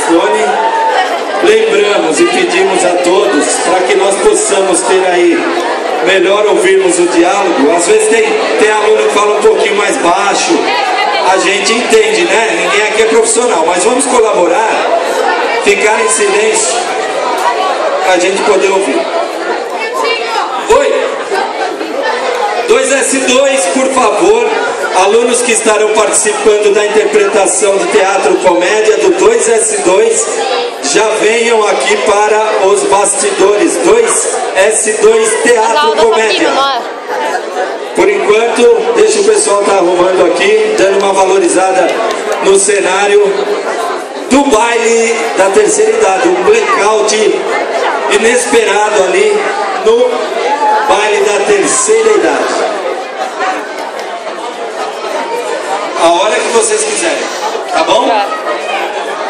microfone. Lembramos e pedimos a todos para que nós possamos ter aí, melhor ouvirmos o diálogo. Às vezes tem aluno que fala um pouquinho mais baixo, a gente entende, né? Ninguém aqui é profissional, mas vamos colaborar, ficar em silêncio, para a gente poder ouvir. Oi? 2S2, por favor, alunos que estarão participando da interpretação de teatro-comédia do 2S2, já venham aqui para os bastidores. 2S2 teatro-comédia. Por enquanto, deixa o pessoal estar arrumando aqui, dando uma valorizada no cenário do baile da terceira idade, um blackout inesperado ali no baile da terceira idade. A hora que vocês quiserem, tá bom?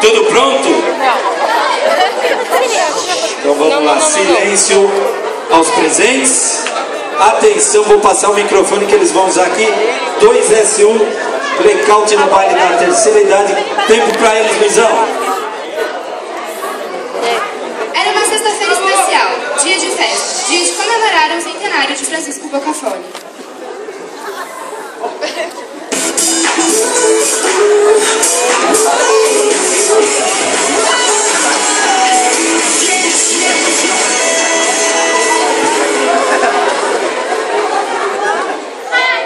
Tudo pronto? Então vamos lá, silêncio aos presentes. Atenção, vou passar o microfone que eles vão usar aqui. 2S1, blackout no baile da terceira idade. Tempo pra eles, Luizão. Era uma sexta-feira especial, dia de festa, dia de comemorar o centenário de Francisco Boccafome.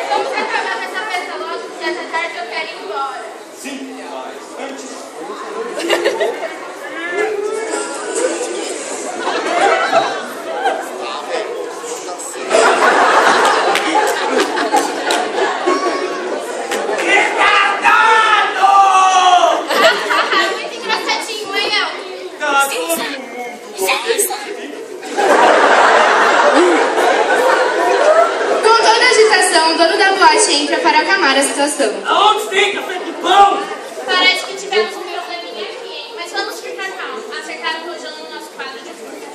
Vamos acabar com essa festa logo, porque essa tarde eu quero ir embora. Sim, mas antes. Muito engraçadinho, hein, El? Com toda a agitação, o dono da boate entra para acalmar a situação. Aonde tem café de pão? Parece que tivemos um probleminha aqui, hein? Mas vamos ficar calmos. Acertaram o rojão no nosso quadro de fruta.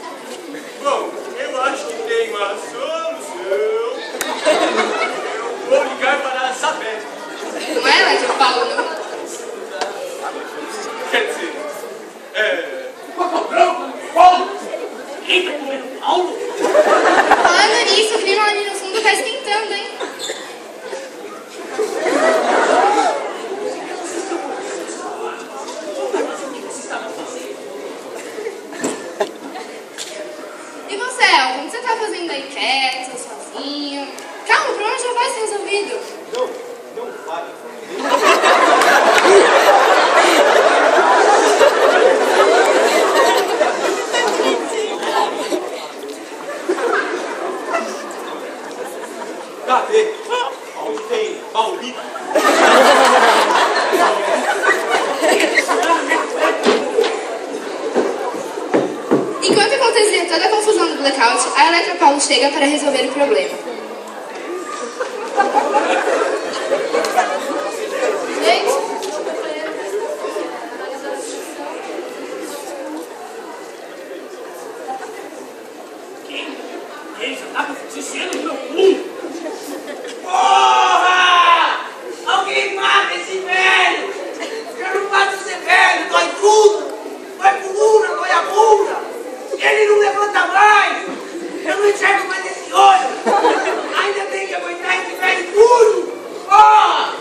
Bom, eu acho que tem uma solução. Eu vou ligar para a Isabel. Não é, Leque Paulo, não? Quer dizer, o patrão, Paulo? Quem tá comendo Paulo? Falando nisso, o clima ali no fundo tá esquentando, hein? E você, Elton, o que você tá fazendo aí quieto, sozinho? Calma, o problema já vai ser resolvido. Não vai. Cadê? Onde tem Paulito? Enquanto acontecia toda a confusão do blackout, a Electra Paulo chega para resolver o problema. Gente? Ele já tá dizendo meu cu! Porra! Alguém mata esse velho! Eu não faço ser velho, dói tudo! Dói coluna, dói a bunda! Ele não levanta mais! Eu não enxergo mais esse olho! Ainda tem que aguentar esse velho duro! Porra!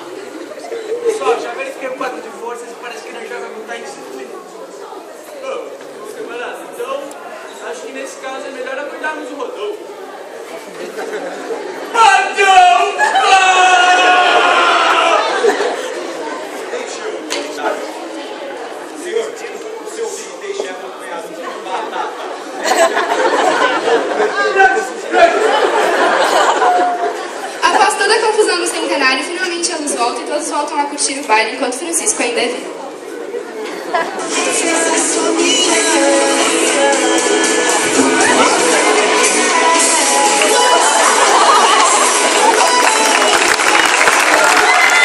Pessoal, já verifiquei o quadro de forças e parece que não joga não tá em disciplina. Ô, camarada, então acho que nesse caso é melhor aguardarmos o Rodolfo. Padrão! Deixa eu perguntar. Senhor, o seu filho deixa acompanhado de batata. Após toda a confusão do centenário, finalmente a luz volta e todos voltam a curtir o baile enquanto Francisco ainda é vivo.